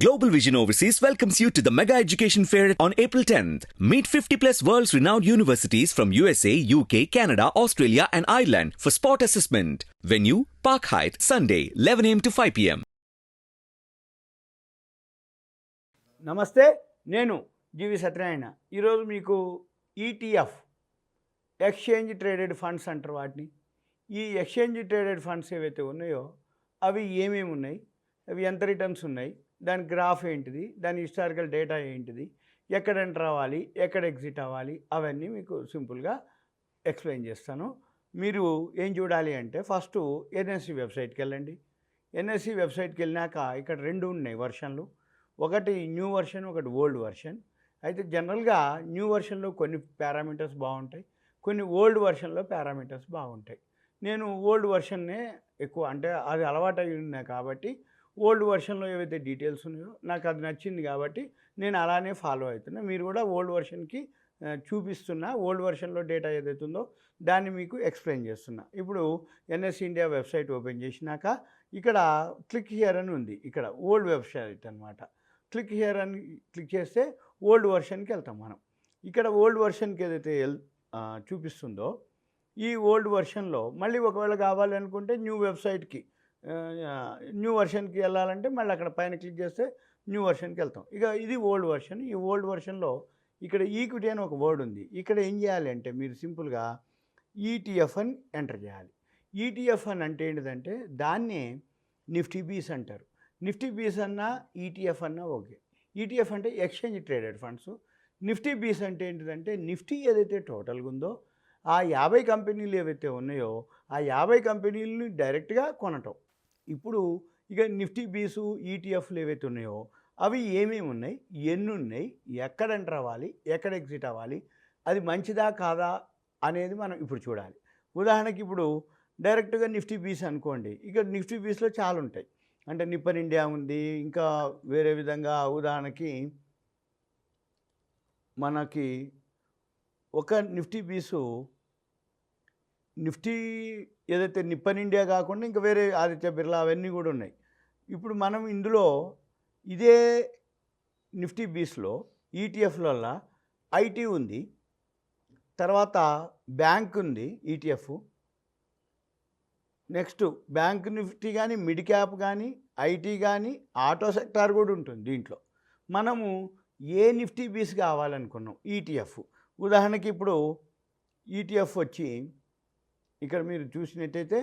Global Vision Overseas welcomes you to the Mega Education Fair on April 10th. Meet 50 plus world's renowned universities from USA, UK, Canada, Australia and Ireland for spot assessment. Venue, Park Hyatt, Sunday, 11 a.m. to 5 p.m. నమస్తే, నేను జీవి సత్యనారాయణ. ఈరోజు మీకు ETF exchange traded funds అంటారు వాటిని. ఈ exchange traded funds ఏవైతే ఉన్నాయో అవి ఏమేమి ఉన్నాయి, అవి ఎంత రిటర్న్స్ ఉన్నాయి, దాని గ్రాఫ్ ఏంటిది, దాని హిస్టారికల్ డేటా ఏంటిది, ఎక్కడ ఎంటర్ అవ్వాలి, ఎక్కడ ఎగ్జిట్ అవ్వాలి, అవన్నీ మీకు సింపుల్గా ఎక్స్ప్లెయిన్ చేస్తాను. మీరు ఏం చూడాలి అంటే ఫస్ట్ ఎన్ఎస్సి వెబ్సైట్కి వెళ్ళండి. ఎన్ఎస్సి వెబ్సైట్కి వెళ్ళినాక ఇక్కడ రెండు ఉన్నాయి వర్షన్లు, ఒకటి న్యూ వర్షన్, ఒకటి ఓల్డ్ వర్షన్. అయితే జనరల్గా న్యూ వర్షన్లో కొన్ని పారామీటర్స్ బాగుంటాయి, కొన్ని ఓల్డ్ వర్షన్లో పారామీటర్స్ బాగుంటాయి. నేను ఓల్డ్ వర్షన్నే ఎక్కువ, అంటే అది అలవాటు అయి ఉన్నాయి కాబట్టి ఓల్డ్ వర్షన్లో ఏవైతే డీటెయిల్స్ ఉన్నాయో నాకు అది నచ్చింది కాబట్టి నేను అలానే ఫాలో అవుతున్నా. మీరు కూడా ఓల్డ్ వర్షన్కి చూపిస్తున్నా, ఓల్డ్ వర్షన్లో డేటా ఏదైతే ఉందో దాన్ని మీకు ఎక్స్ప్లెయిన్ చేస్తున్నా. ఇప్పుడు ఎన్ఎస్సి ఇండియా వెబ్సైట్ ఓపెన్ చేసినాక ఇక్కడ క్లిక్ హియర్ అని ఉంది, ఇక్కడ ఓల్డ్ వెబ్సైట్ అనమాట. క్లిక్ హియర్ అని క్లిక్ చేస్తే ఓల్డ్ వర్షన్కి వెళ్తాం మనం. ఇక్కడ ఓల్డ్ వర్షన్కి ఏదైతే చూపిస్తుందో ఈ ఓల్డ్ వర్షన్లో మళ్ళీ ఒకవేళ కావాలనుకుంటే న్యూ వెబ్సైట్కి, న్యూ వర్షన్కి వెళ్ళాలంటే మళ్ళీ అక్కడ పైన క్లిక్ చేస్తే న్యూ వర్షన్కి వెళ్తాం. ఇక ఇది ఓల్డ్ వర్షన్. ఈ ఓల్డ్ వర్షన్లో ఇక్కడ ఈక్విటీ అని ఒక వర్డ్ ఉంది. ఇక్కడ ఏం చేయాలి అంటే మీరు సింపుల్గా ఈటీఎఫ్ అని ఎంటర్ చేయాలి. ఈటీఎఫ్ అని అంటే ఏంటిదంటే దాన్నే నిఫ్టీ బీస్ అంటారు. నిఫ్టీ బీస్ అన్నా ఈటీఎఫ్ అన్నా ఓకే. ఈటీఎఫ్ అంటే ఎక్స్చేంజ్ ట్రేడెడ్ ఫండ్స్. నిఫ్టీ బీస్ అంటే ఏంటిదంటే నిఫ్టీ ఏదైతే టోటల్గా ఉందో ఆ 50 కంపెనీలు ఏవైతే ఉన్నాయో ఆ 50 కంపెనీలని డైరెక్ట్గా కొనటం. ఇప్పుడు ఇక నిఫ్టీ బీసు ఈటీఎఫ్లు ఏవైతే ఉన్నాయో అవి ఏమేమి ఉన్నాయి, ఎన్ని ఉన్నాయి, ఎక్కడ ఎంటర్ అవ్వాలి, ఎక్కడ ఎగ్జిట్ అవ్వాలి, అది మంచిదా కాదా అనేది మనం ఇప్పుడు చూడాలి. ఉదాహరణకి ఇప్పుడు డైరెక్ట్గా నిఫ్టీ బీస్ అనుకోండి, ఇక నిఫ్టీ బీస్లో చాలా ఉంటాయి. అంటే నిప్పన్ ఇండియా ఉంది, ఇంకా వేరే విధంగా ఉదాహరణకి మనకి ఒక నిఫ్టీ బీసు, నిఫ్టీ ఏదైతే నిప్పన్ ఇండియా కాకుండా ఇంకా వేరే ఆదిత్య బిర్లా అవన్నీ కూడా ఉన్నాయి. ఇప్పుడు మనం ఇందులో ఇదే నిఫ్టీ బీస్లో ఈటీఎఫ్లలో ఐటీ ఉంది, తర్వాత బ్యాంక్ ఉంది ఈటీఎఫ్, నెక్స్ట్ బ్యాంక్ నిఫ్టీ కానీ మిడ్ క్యాప్ కానీ ఐటీ కానీ ఆటో సెక్టార్ కూడా ఉంటుంది దీంట్లో. మనము ఏ నిఫ్టీ బీస్ కావాలనుకున్నాం ఈటీఎఫ్. ఉదాహరణకి ఇప్పుడు ఈటీఎఫ్ వచ్చి ఇక్కడ మీరు చూసినట్టయితే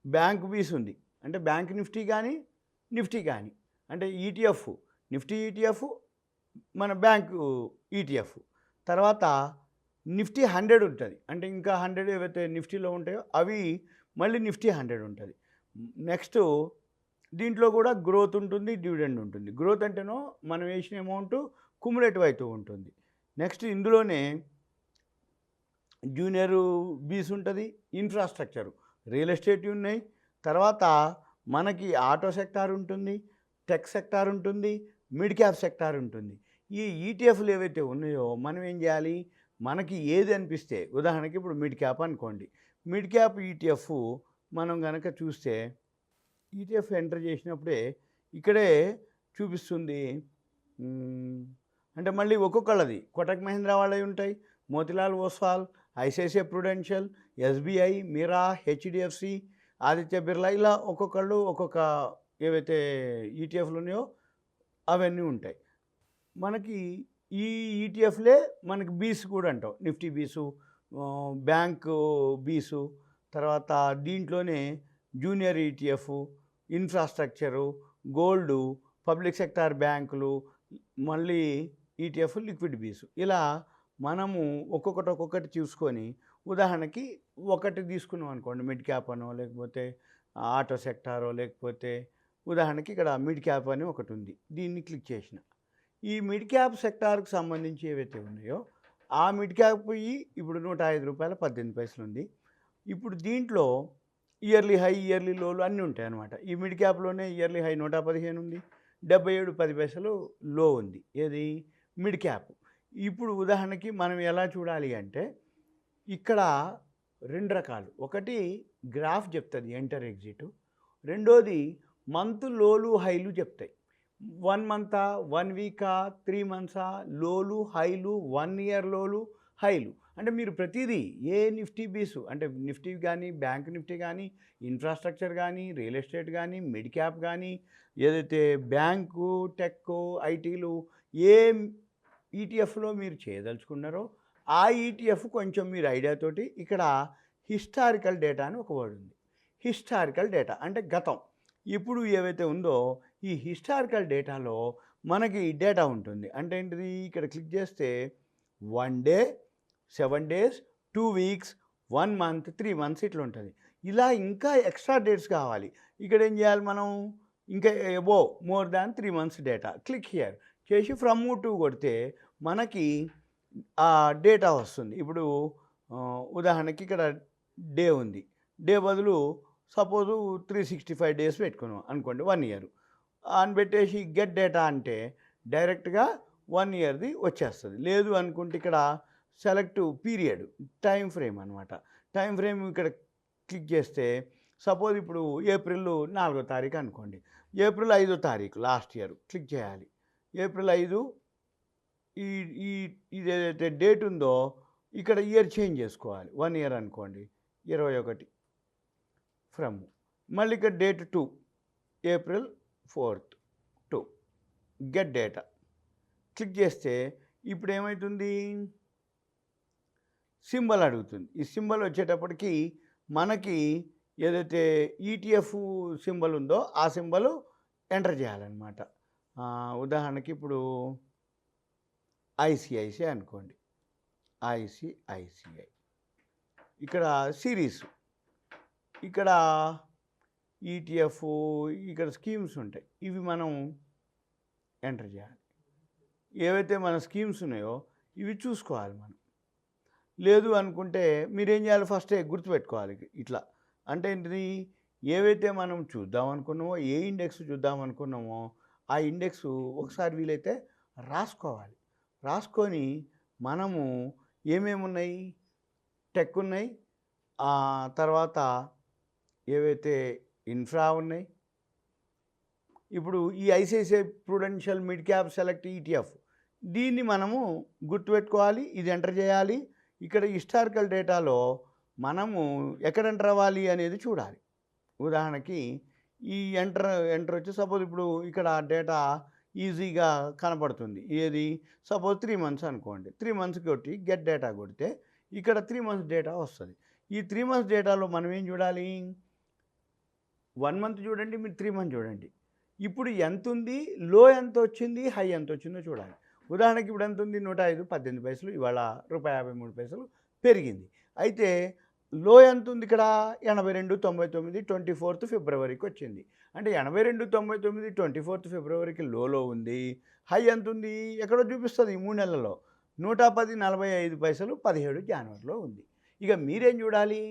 బ్యాంక్ బీస్ ఉంది, అంటే బ్యాంక్ నిఫ్టీ కానీ నిఫ్టీ కానీ, అంటే ఈటీఎఫ్ నిఫ్టీ ఈటీఎఫ్, మన బ్యాంకు ఈటీఎఫ్. తర్వాత నిఫ్టీ 100 ఉంటుంది, అంటే ఇంకా 100 ఏవైతే నిఫ్టీలో ఉంటాయో అవి మళ్ళీ నిఫ్టీ 100 ఉంటుంది. నెక్స్ట్ దీంట్లో కూడా గ్రోత్ ఉంటుంది, డివిడెండ్ ఉంటుంది. గ్రోత్ అంటేనో మనం వేసిన అమౌంట్ కుములేటివ్ అవుతూ ఉంటుంది. నెక్స్ట్ ఇందులోనే జూనియర్ బీస్ ఉంటుంది, ఇన్ఫ్రాస్ట్రక్చరు, రియల్ ఎస్టేట్ ఉన్నాయి, తర్వాత మనకి ఆటో సెక్టార్ ఉంటుంది, టెక్ సెక్టార్ ఉంటుంది, మిడ్ క్యాప్ సెక్టార్ ఉంటుంది. ఈ ఈటీఎఫ్లు ఏవైతే ఉన్నాయో మనం ఏం చేయాలి, మనకి ఏది అనిపిస్తే, ఉదాహరణకి ఇప్పుడు మిడ్ క్యాప్ అనుకోండి, మిడ్ క్యాప్ ఈటీఎఫ్ మనం కనుక చూస్తే ఈటీఎఫ్ ఎంటర్ చేసినప్పుడే ఇక్కడే చూపిస్తుంది. అంటే మళ్ళీ ఒక్కొక్కళ్ళది కోటక్ మహీంద్రా వాళ్ళవి ఉంటాయి, Motilal Oswal, ICICI Prudential, SBI, Mirae, HDFC, Aditya Birla, ఇలా ఒక్కొక్కళ్ళు ఒక్కొక్క ఏవైతే ఈటీఎఫ్లు ఉన్నాయో అవన్నీ ఉంటాయి. మనకి ఈ ఈటీఎఫ్లే మనకి బీస్ కూడా అంటాం, నిఫ్టీ బీసు, బ్యాంకు బీసు, తర్వాత దీంట్లోనే junior ETF, infrastructure, gold, public sector బ్యాంకులు, మళ్ళీ ఈటీఎఫ్, లిక్విడ్ బీసు, ఇలా మనము ఒక్కొక్కటి చూసుకొని ఉదాహరణకి ఒకటి తీసుకున్నాం అనుకోండి, మిడ్ క్యాప్ అనో లేకపోతే ఆటో సెక్టారో, లేకపోతే ఉదాహరణకి ఇక్కడ మిడ్ క్యాప్ అని ఒకటి ఉంది, దీన్ని క్లిక్ చేసిన. ఈ మిడ్ క్యాప్ సెక్టార్కి సంబంధించి ఏవైతే ఉన్నాయో ఆ మిడ్ క్యాప్ ఇప్పుడు 105 రూపాయల 18 పైసలు ఉంది. ఇప్పుడు దీంట్లో ఇయర్లీ హై, ఇయర్లీ లోలు అన్నీ ఉంటాయి అన్నమాట. ఈ మిడ్ క్యాప్లోనే ఇయర్లీ హై 115 ఉంది, 77.10 లో ఉంది, ఏది మిడ్ క్యాప్. ఇప్పుడు ఉదాహరణకి మనం ఎలా చూడాలి అంటే ఇక్కడ రెండు రకాలు, ఒకటి గ్రాఫ్ చెప్తుంది ఎంటర్ ఎగ్జిట్, రెండోది మంత్ లోలు హైలు చెప్తాయి. 1 మంతా, 1 వీకా, 3 మంత్సా, లోలు, హైలు, 1 ఇయర్ లోలు, హైలు. అంటే మీరు ప్రతిదీ ఏ నిఫ్టీ బీసు అంటే నిఫ్టీ కానీ, బ్యాంక్ నిఫ్టీ కానీ, ఇన్ఫ్రాస్ట్రక్చర్ కానీ, రియల్ ఎస్టేట్ కానీ, మిడ్ క్యాప్ కానీ, ఏదైతే బ్యాంకు, టెక్కు, ఐటీలు ఏ ఈటీఎఫ్లో మీరు చేయదలుచుకున్నారో ఆ ఈటీఎఫ్ కొంచెం మీరు ఐడియాతోటి ఇక్కడ హిస్టారికల్ డేటా అని ఒక వర్డ్ ఉంది. హిస్టారికల్ డేటా అంటే గతం. ఇప్పుడు ఏవైతే ఉందో ఈ హిస్టారికల్ డేటాలో మనకి డేటా ఉంటుంది. అంటే ఏంటిది, ఇక్కడ క్లిక్ చేస్తే 1 day, 7 days, 2 weeks, 1 month, 3 months ఇట్లా ఉంటుంది. ఇలా ఇంకా ఎక్స్ట్రా డేట్స్ కావాలి. ఇక్కడ ఏం చేయాలి మనం, ఇంకా above more than 3 months data click here చేసి ఫ్రమ్ టు కొడితే మనకి ఆ డేటా వస్తుంది. ఇప్పుడు ఉదాహరణకి ఇక్కడ డే ఉంది. డే బదులు సపోజు 365 days పెట్టుకున్నాం అనుకోండి, 1 year అని పెట్టేసి గెట్ డేటా అంటే డైరెక్ట్గా 1 yearది వచ్చేస్తుంది. లేదు అనుకుంటే ఇక్కడ సెలెక్ట్ పీరియడ్ టైం ఫ్రేమ్ అనమాట. టైం ఫ్రేమ్ ఇక్కడ క్లిక్ చేస్తే సపోజ్ ఇప్పుడు ఏప్రిల్ 4వ తారీఖు అనుకోండి, ఏప్రిల్ 5వ తారీఖు లాస్ట్ ఇయర్ క్లిక్ చేయాలి. ఏప్రిల్ 5 ఈ ఈ ఇది ఏదైతే డేట్ ఉందో ఇక్కడ ఇయర్ చేంజ్ చేసుకోవాలి. 1 year అనుకోండి, 21 ఫ్రమ్, మళ్ళీ ఇక్కడ date 2 April 4th 2 get data click చేస్తే ఇప్పుడు ఏమవుతుంది, సింబల్ అడుగుతుంది. ఈ సింబల్ వచ్చేటప్పటికి మనకి ఏదైతే ఈటీఎఫ్ సింబల్ ఉందో ఆ సింబల్ ఎంటర్ చేయాలన్నమాట. ఉదాహరణకి ఇప్పుడు ఐసిఐసిఐ అనుకోండి, ఐసిఐసిఐ ఇక్కడ సిరీస్, ఇక్కడ ఈటీఎఫ్, ఇక్కడ స్కీమ్స్ ఉంటాయి. ఇవి మనం ఎంటర్ చేయాలి. ఏవైతే మన స్కీమ్స్ ఉన్నాయో ఇవి చూసుకోవాలి మనం. లేదు అనుకుంటే మీరేం చేయాలి, ఫస్టే గుర్తుపెట్టుకోవాలి ఇట్లా. అంటే ఏంటిది, ఏవైతే మనం చూద్దాం అనుకున్నామో, ఏ ఇండెక్స్ చూద్దాం అనుకున్నామో ఆ ఇండెక్స్ ఒకసారి వీలైతే రాసుకోవాలి. రాసుకొని మనము ఏమేమి ఉన్నాయి, టెక్ ఉన్నాయి, తర్వాత ఏవైతే ఇన్ఫ్రా ఉన్నాయి. ఇప్పుడు ఈ ICICI Prudential mid cap select ETF దీన్ని మనము గుర్తుపెట్టుకోవాలి, ఇది ఎంటర్ చేయాలి. ఇక్కడ హిస్టారికల్ డేటాలో మనము ఎక్కడ ఎంటర్ అవ్వాలి అనేది చూడాలి. ఉదాహరణకి ఈ ఎంటర్ వచ్చి సపోజ్ ఇప్పుడు ఇక్కడ డేటా ఈజీగా కనపడుతుంది. ఏది, సపోజ్ 3 months అనుకోండి, 3 months కొట్టి గెట్ డేటా కొడితే ఇక్కడ 3 months డేటా వస్తుంది. ఈ 3 months డేటాలో మనం ఏం చూడాలి, 1 month చూడండి, మీరు 3 months చూడండి. ఇప్పుడు ఎంత ఉంది, లో ఎంత వచ్చింది, హై ఎంత వచ్చిందో చూడాలి. ఉదాహరణకి ఇప్పుడు ఎంత ఉంది, 105.18 ఇవాళ ₹1.53 పెరిగింది. అయితే లో ఎంత ఉంది, ఇక్కడ 82.99 24th ఫిబ్రవరికి వచ్చింది. అంటే 82.99 24th ఫిబ్రవరికి లోలో ఉంది. హై ఎంత ఉంది, ఎక్కడో చూపిస్తుంది 3 నెలల్లో 110.45 17 జనవరిలో ఉంది. ఇక మీరేం చూడాలి,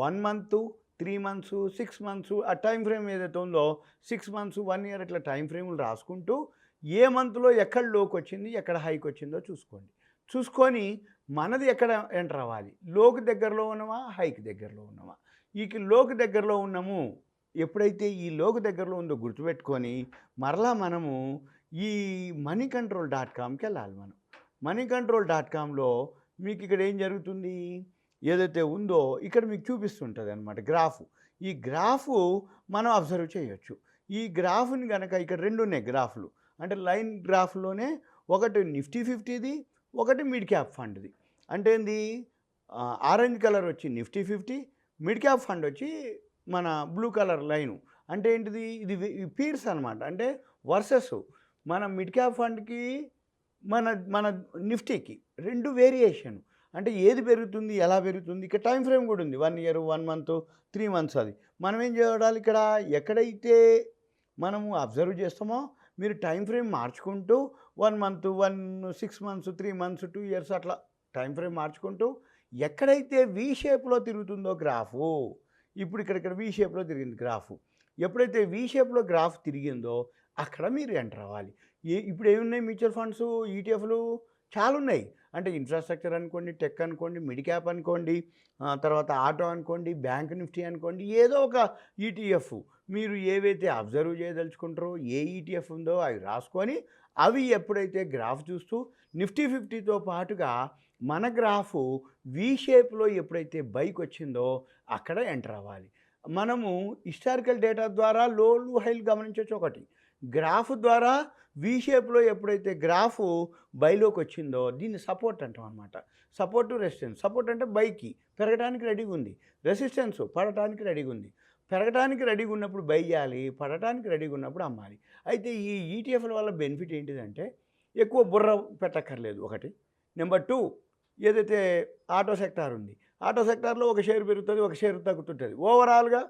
1 month, 3 months, 6 months ఆ టైం ఫ్రేమ్ ఏదైతే ఉందో 6 months, 1 year ఇట్లా టైం ఫ్రేములు రాసుకుంటూ ఏ మంత్లో ఎక్కడ లోకి వచ్చింది, ఎక్కడ హైకి వచ్చిందో చూసుకోండి. చూసుకొని మనది ఎక్కడ ఎంటర్ అవ్వాలి, లోకి దగ్గరలో ఉన్నామా, హైకి దగ్గరలో ఉన్నామా. ఈ లోకి దగ్గరలో ఉన్నాము, ఎప్పుడైతే ఈ లోకి దగ్గరలో ఉందో గుర్తుపెట్టుకొని మరలా మనము ఈ moneycontrol.comకి వెళ్ళాలి. మనం moneycontrol.comలో మీకు ఇక్కడ ఏం జరుగుతుంది, ఏదైతే ఉందో ఇక్కడ మీకు చూపిస్తుంటుంది అన్నమాట గ్రాఫ్. ఈ గ్రాఫు మనం అబ్జర్వ్ చేయొచ్చు. ఈ గ్రాఫ్ని కనుక ఇక్కడ 2 ఉన్నాయి గ్రాఫ్లు, అంటే లైన్ గ్రాఫ్లోనే ఒకటి నిఫ్టీ 50ది, ఒకటి మిడ్ క్యాప్ ఫండ్ది. అంటే ఏంది, ఆరెంజ్ కలర్ వచ్చి నిఫ్టీ 50, మిడ్ క్యాప్ ఫండ్ వచ్చి మన బ్లూ కలర్ లైను. అంటే ఏంటిది, ఇది పీర్స్ అనమాట. అంటే వర్సెస్ మన మిడ్ క్యాప్ ఫండ్కి మన మన నిఫ్టీకి 2 వేరియేషన్. అంటే ఏది పెరుగుతుంది, ఎలా పెరుగుతుంది, ఇక్కడ టైం ఫ్రేమ్ కూడా ఉంది, 1 year, 1 month, 3 months. అది మనం ఏం చేయాలి, ఇక్కడ ఎక్కడైతే మనము అబ్జర్వ్ చేస్తామో మీరు టైం ఫ్రేమ్ మార్చుకుంటూ 1 month, 6 months, 3 months, 2 years అట్లా టైం ఫ్రేమ్ మార్చుకుంటూ ఎక్కడైతే వి షేప్లో తిరుగుతుందో గ్రాఫు, ఇప్పుడు ఇక్కడ వి షేప్లో తిరిగింది గ్రాఫు, ఎప్పుడైతే వి షేప్లో గ్రాఫ్ తిరిగిందో అక్కడ మీరు ఎంటర్ అవ్వాలి. ఇప్పుడు ఏమున్నాయి మ్యూచువల్ ఫండ్స్, ఈటీఎఫ్లు చాలా ఉన్నాయి. అంటే ఇన్ఫ్రాస్ట్రక్చర్ అనుకోండి, టెక్ అనుకోండి, మిడ్ క్యాప్ అనుకోండి, తర్వాత ఆటో అనుకోండి, బ్యాంక్ నిఫ్టీ అనుకోండి, ఏదో ఒక ఈటీఎఫ్ మీరు ఏవైతే అబ్జర్వ్ చేయదలుచుకుంటారో ఏ ఈటీఎఫ్ ఉందో అవి రాసుకొని అవి ఎప్పుడైతే గ్రాఫ్ చూస్తూ నిఫ్టీ 50తో పాటుగా మన గ్రాఫ్ వి షేప్లో ఎప్పుడైతే బైక్ వచ్చిందో అక్కడ ఎంటర్ అవ్వాలి. మనము హిస్టారికల్ డేటా ద్వారా లోలు హైలు గమనించవచ్చు. ఒకటి గ్రాఫ్ ద్వారా వి షేప్లో ఎప్పుడైతే గ్రాఫ్ బైలోకి వచ్చిందో దీన్ని సపోర్ట్ అంటాం అనమాట. Support resistance. సపోర్ట్ అంటే బైకి పెరగడానికి రెడీగా ఉంది, రెసిస్టెన్స్ పడటానికి రెడీగా ఉంది. పెరగడానికి రెడీగా ఉన్నప్పుడు బై చేయాలి, పడటానికి రెడీగా ఉన్నప్పుడు అమ్మాలి. అయితే ఈ ఈటీఎఫ్ల వల్ల బెనిఫిట్ ఏంటిదంటే ఎక్కువ బుర్ర పెట్టక్కర్లేదు ఒకటి. నెంబర్ 2, ఏదైతే ఆటో సెక్టార్ ఉంది, ఆటో సెక్టార్లో ఒక షేర్ పెరుగుతుంది, ఒక షేర్ తగ్గుతుంటుంది. ఓవరాల్గా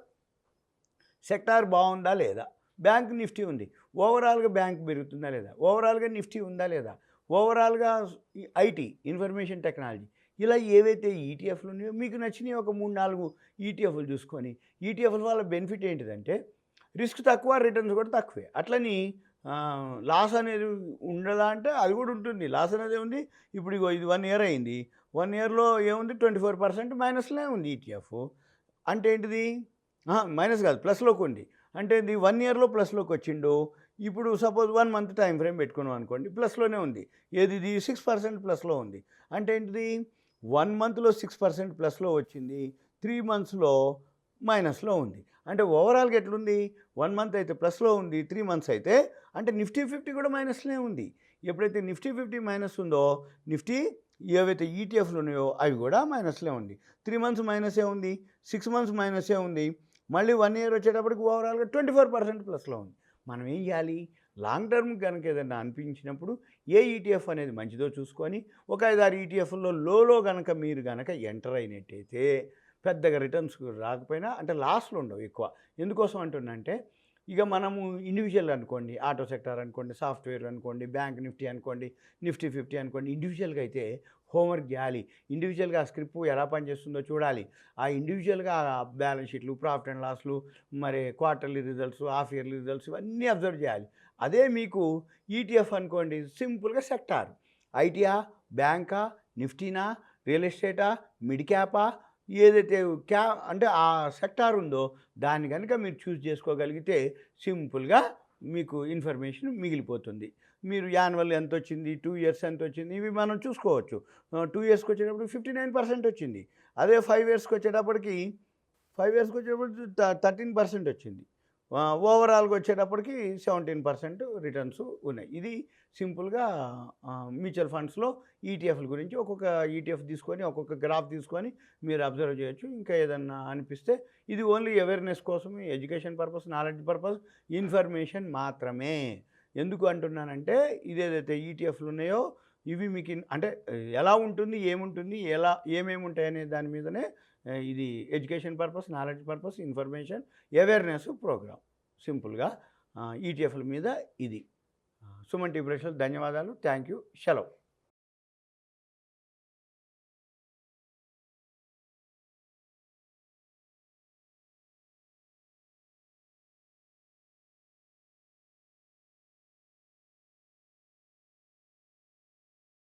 సెక్టార్ బాగుందా లేదా, బ్యాంక్ నిఫ్టీ ఉంది, ఓవరాల్గా బ్యాంక్ పెరుగుతుందా లేదా, ఓవరాల్గా నిఫ్టీ ఉందా లేదా, ఓవరాల్గా ఐటీ ఇన్ఫర్మేషన్ టెక్నాలజీ, ఇలా ఏవైతే ఈటీఎఫ్లు ఉన్నాయో మీకు నచ్చినవి ఒక 3-4 ఈటీఎఫ్లు చూసుకొని, ఈటీఎఫ్ల వల్ల బెనిఫిట్ ఏంటిదంటే రిస్క్ తక్కువ, రిటర్న్స్ కూడా తక్కువే. అట్లని లాస్ అనేది ఉండదా అంటే అది కూడా ఉంటుంది. లాస్ అనేది ఉంది. ఇప్పుడు ఇగో ఇది 1 ఇయర్ అయింది, 1 ఇయర్లో ఏముంది 24% మైనస్లోనే ఉంది ఈటీఎఫ్. అంటే ఏంటిది, మైనస్ కాదు ప్లస్లోకి ఉంది. అంటే ఇది 1 ఇయర్లో ప్లస్లోకి వచ్చిండు. ఇప్పుడు సపోజ్ 1 మంత్ టైం ఫ్రేమ్ పెట్టుకున్నాం అనుకోండి, ప్లస్లోనే ఉంది. ఏది ఇది 6% ప్లస్లో ఉంది. అంటే ఏంటిది 1 మంత్లో 6% ప్లస్లో వచ్చింది, 3 మంత్స్లో మైనస్లో ఉంది. అంటే ఓవరాల్గా ఎట్లుంది, 1 మంత్ అయితే ప్లస్లో ఉంది, 3 మంత్స్ అయితే అంటే నిఫ్టీ 50 కూడా మైనస్లోనే ఉంది. ఎప్పుడైతే నిఫ్టీ 50 మైనస్ ఉందో నిఫ్టీ ఏవైతే ఈటీఎఫ్లు ఉన్నాయో అవి కూడా మైనస్లో ఉంది. 3 మంత్స్ మైనసే ఉంది, 6 మంత్స్ మైనసే ఉంది, మళ్ళీ 1 ఇయర్ వచ్చేటప్పటికి ఓవరాల్గా 24% ప్లస్లో ఉంది. మనం ఏం చేయాలి, లాంగ్ టర్మ్ కనుక ఏదైనా అనిపించినప్పుడు ఏ ఈటీఎఫ్ అనేది మంచిదో చూసుకొని ఒక 5-6 ఈటీఎఫ్లో లోలో కనుక మీరు కనుక ఎంటర్ అయినట్టయితే పెద్దగా రిటర్న్స్ రాకపోయినా అంటే లాస్లు ఉండవు ఎక్కువ. ఎందుకోసం అంటున్నంటే ఇక మనము ఇండివిజువల్ అనుకోండి, ఆటో సెక్టార్ అనుకోండి, సాఫ్ట్వేర్ అనుకోండి, బ్యాంక్ నిఫ్టీ అనుకోండి, నిఫ్టీ 50 అనుకోండి, ఇండివిజువల్గా అయితే హోంవర్క్ చేయాలి. ఇండివిజువల్గా ఆ స్క్రిప్ట్ ఎలా పనిచేస్తుందో చూడాలి. ఆ ఇండివిజువల్గా బ్యాలెన్స్ షీట్లు, ప్రాఫిట్ అండ్ లాస్లు, మరి quarterly results, half yearly results ఇవన్నీ అబ్జర్వ్ చేయాలి. అదే మీకు ఈటీఎఫ్ అనుకోండి, సింపుల్గా సెక్టార్ ఐటీయా, బ్యాంకా, నిఫ్టీనా, రియల్ ఎస్టేటా, మిడ్ క్యాపా, ఏదైతే అంటే ఆ సెక్టార్ ఉందో దాన్ని కనుక మీరు చూస్ చేసుకోగలిగితే సింపుల్గా మీకు ఇన్ఫర్మేషన్ మిగిలిపోతుంది. మీరు యాన్యువల్ ఎంత వచ్చింది, 2 ఇయర్స్ ఎంత వచ్చింది, ఇవి మనం చూసుకోవచ్చు. 2 ఇయర్స్కి వచ్చేటప్పుడు 59% వచ్చింది. అదే 5 ఇయర్స్కి వచ్చేటప్పటికి 13% వచ్చింది. ఓవరాల్గా వచ్చేటప్పటికి 17% రిటర్న్స్ ఉన్నాయి. ఇది సింపుల్గా మ్యూచువల్ ఫండ్స్లో ఈటీఎఫ్ల గురించి ఒక్కొక్క ఈటీఎఫ్ తీసుకొని ఒక్కొక్క గ్రాఫ్ తీసుకొని మీరు అబ్జర్వ్ చేయొచ్చు. ఇంకా ఏదన్నా అనిపిస్తే ఇది ఓన్లీ అవేర్నెస్ కోసమే, education purpose, knowledge purpose, information మాత్రమే. ఎందుకు అంటున్నానంటే ఇదేదైతే ఈటీఎఫ్లు ఉన్నాయో ఇవి మీకు అంటే ఎలా ఉంటుంది, ఏముంటుంది, ఏమేమి ఉంటాయనే దాని మీదనే ఇది education purpose, knowledge purpose, information, awareness programme. సింపుల్గా ఈటీఎఫ్ల మీద ఇది. సుమన్ టీవీ ప్రేక్షకులకు ధన్యవాదాలు. Thank you. సెలవు.